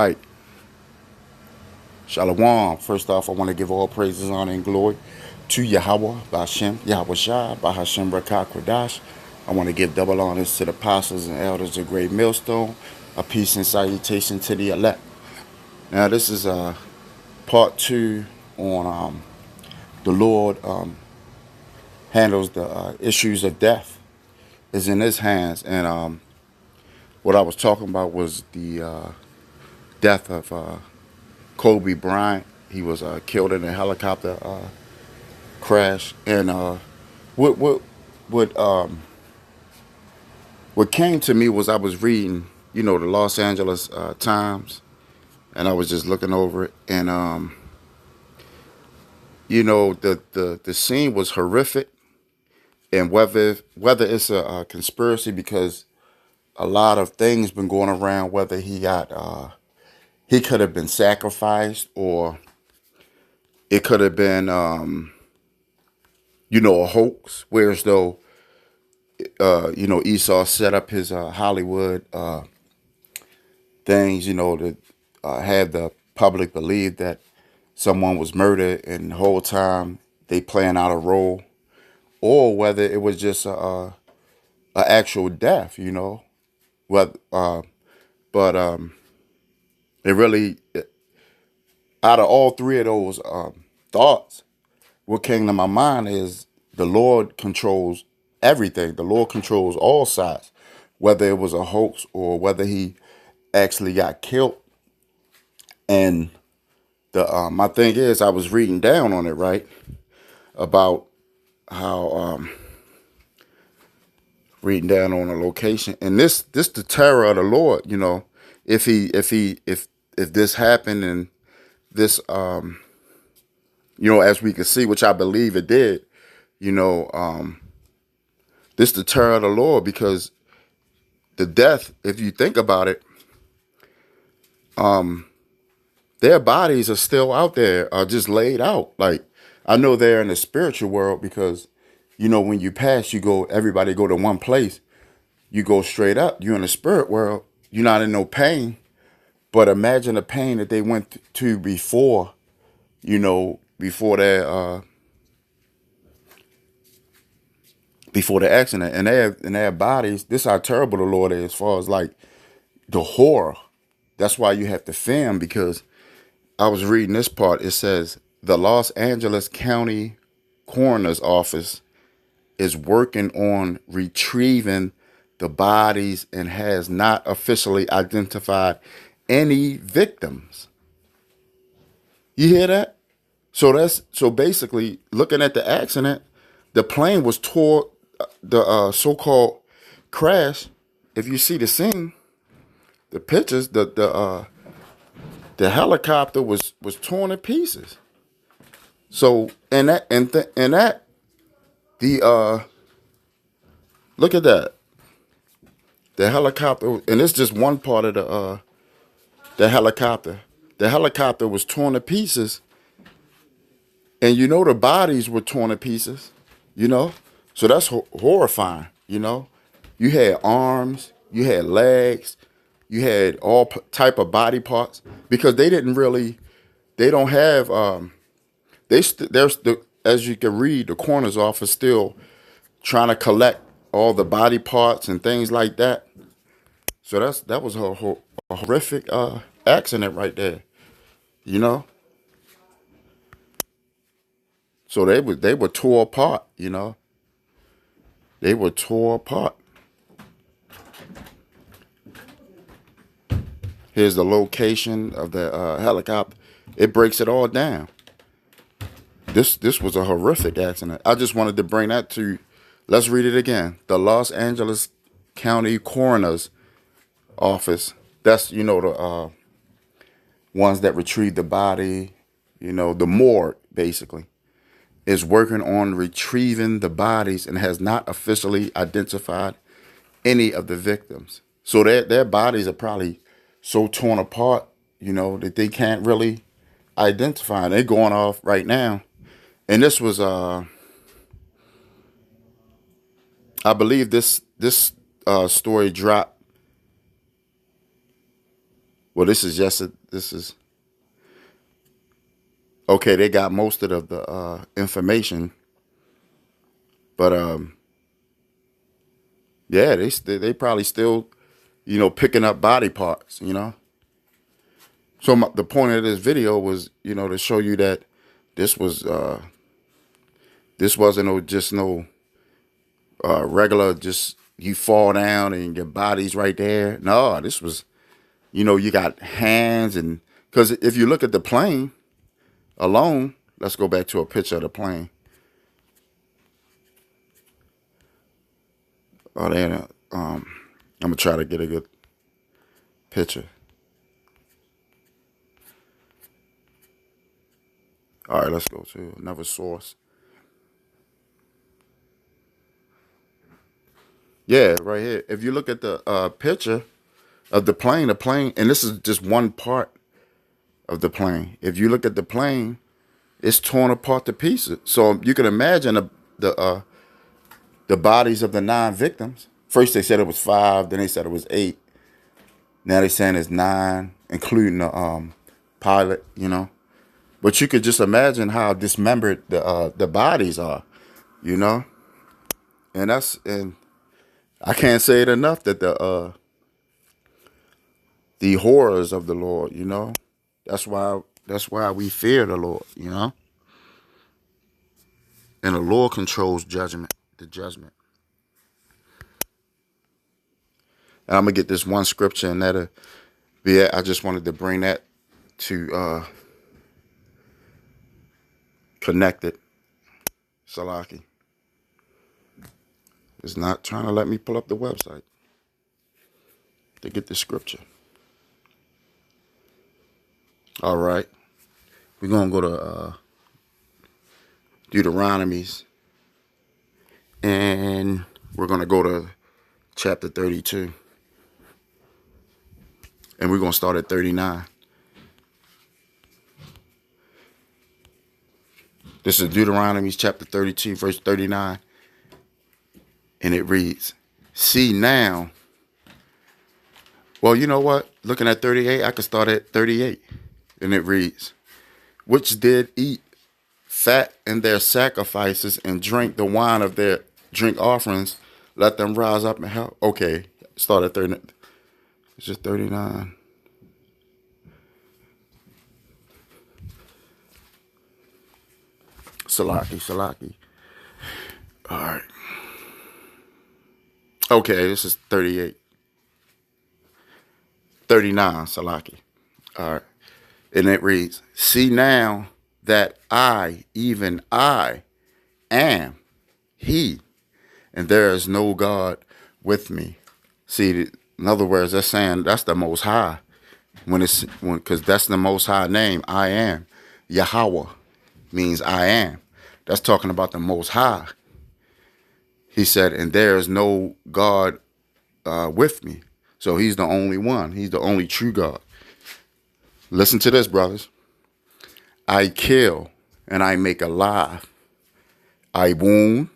All right, Shalom. First off, I want to give all praises, honor, and glory to Yahweh, Bashem, Yahweh Shai, Bahashem Rakah Kodash. I want to give double honors to the apostles and elders of Great Millstone. A peace and salutation to the elect. Now, this is part two on the Lord handles the issues of death is in His hands, and what I was talking about was the death of Kobe Bryant. He was killed in a helicopter crash, and what what what what came to me was I was reading, the Los Angeles Times, and I was just looking over it, and the scene was horrific, and whether it's a conspiracy because a lot of things been going around, whether he could have been sacrificed or it could have been a hoax, whereas though Esau set up his Hollywood things, to have the public believe that someone was murdered, and the whole time they playing out a role, or whether it was just a actual death, What, but it really, out of all three of those thoughts, what came to my mind is the Lord controls everything. The Lord controls all sides, whether it was a hoax or whether he actually got killed. And the my thing is, I was reading down on it, right, about how reading down on a location, and this the terror of the Lord, if this happened, and this as we can see, which I believe it did, you know um this the terror of the Lord, because the death, if you think about it, their bodies are still out there, are just laid out. Like, I know they're in the spiritual world because, when you pass, everybody go to one place. You go straight up. You're in the spirit world. You're not in no pain. But imagine the pain that they went to before, before before the accident. And their bodies, this is how terrible the Lord is, as far as like the horror. That's why you have to film, because I was reading this part. It says the Los Angeles County Coroner's Office is working on retrieving the bodies and has not officially identified any victims. You hear that? So basically, looking at the accident, the plane was toward the so-called crash. If you see the scene, the pictures, the helicopter was torn to pieces. So and that the look at that, the helicopter, and it's just one part of the helicopter. The helicopter was torn to pieces, and the bodies were torn to pieces. You know, so that's horrifying. You had arms, you had legs, you had all type of body parts, because they don't have there's as you can read, the coroner's office still trying to collect all the body parts and things like that. So that was a horrific accident right there. You know, so they were tore apart. They were tore apart. Here's the location of the helicopter. It breaks it all down. This was a horrific accident. I just wanted to bring that to. Let's read it again. The Los Angeles County Coroner's Office. That's the ones that retrieve the body. The morgue basically is working on retrieving the bodies and has not officially identified any of the victims. So their bodies are probably so torn apart, that they can't really identify. They're going off right now. And this was I believe this story dropped Well, this is just this is okay. They got most of the information, but yeah, they probably still picking up body parts. So the point of this video was to show you that this was this wasn't no regular just you fall down and your body's right there. No, this was you got hands, and because if you look at the plane alone, let's go back to a picture of the plane. Oh, there. I'm gonna try to get a good picture. All right, let's go to another source. Yeah, right here. If you look at the picture of the plane, and this is just one part of the plane. If you look at the plane, it's torn apart to pieces. So you can imagine the bodies of the 9 victims. First they said it was 5, then they said it was 8. Now they're saying it's 9, including the pilot. But you could just imagine how dismembered the bodies are. You know, and I can't say it enough that the horrors of the Lord. That's why we fear the Lord. And the Lord controls the judgment. And I'm gonna get this one scripture, and that'll be it. I just wanted to bring that to connect it. Salaki. It's not trying to let me pull up the website to get the scripture. All right. We're gonna go to Deuteronomies, and we're gonna go to chapter 32. And we're going to start at 39. This is Deuteronomy chapter 32, verse 39. And it reads, see now. Well, you know what? Looking at 38, I could start at 38. And it reads, which did eat fat in their sacrifices and drink the wine of their drink offerings, let them rise up and help. Okay, start at 30. It's just 39. Salaki. All right. Okay, this is 38. 39, Salaki. All right. And it reads, see now that I, even I, am he, and there is no God with me. See, in other words, that's saying that's the Most High. Because that's the Most High name, I am. Yahweh means I am. That's talking about the Most High. He said, and there is no God with me. So he's the only one. He's the only true God. Listen to this, brothers. I kill and I make alive. I wound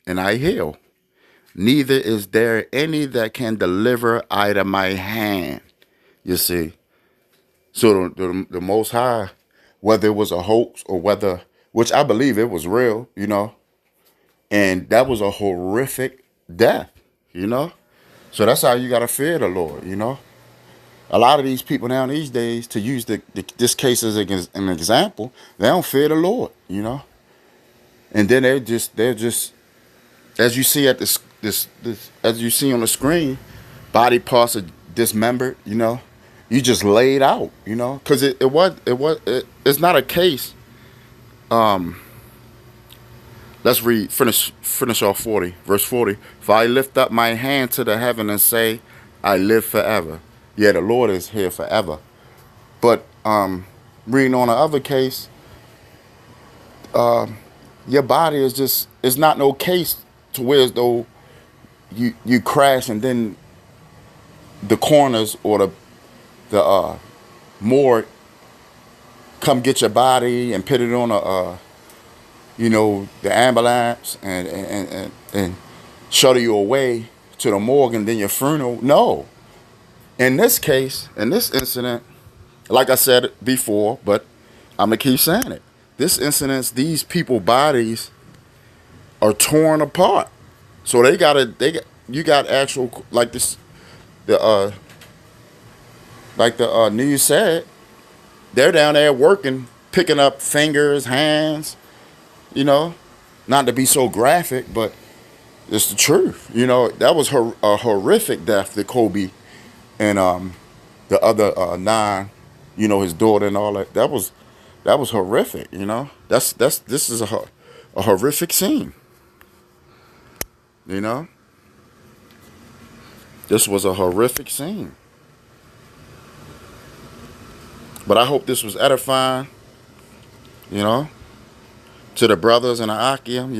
and I heal. Neither is there any that can deliver out of my hand. You see. So the Most High, whether it was a hoax or which I believe it was real, and that was a horrific death, So that's how you got to fear the Lord, A lot of these people now these days, to use this case as an example, they don't fear the Lord, And then they're just as you see at this as you see on the screen, body parts are dismembered, You just laid out, because it's not a case. Let's finish off 40, verse 40. For I lift up my hand to the heaven and say, I live forever. Yeah, the Lord is here forever. But reading on the other case, your body it's not no case to where as though you crash and then the coroners or the morgue come get your body and put it on the ambulance and shuttle you away to the morgue and then your funeral. No. In this case, in this incident, like I said before, but I'm gonna keep saying it. This incident, these people bodies are torn apart. So you got actual, like this, the like the news said, they're down there working, picking up fingers, hands, you know, not to be so graphic, but it's the truth. That was a horrific death to Kobe and the other nine, his daughter and all that. That was horrific. This is a horrific scene. You know, this was a horrific scene. But I hope this was edifying. You know, to the brothers and the Akim.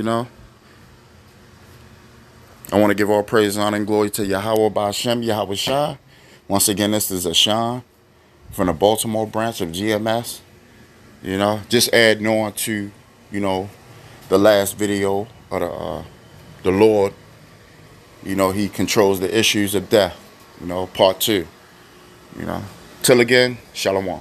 I want to give all praise, honor, and glory to Yahweh Ba'Shem, Yahweh Shai. Once again, this is Ashan from the Baltimore branch of GMS. Just adding on to, the last video of the Lord. He controls the issues of death. Part 2. Till again, Shalom.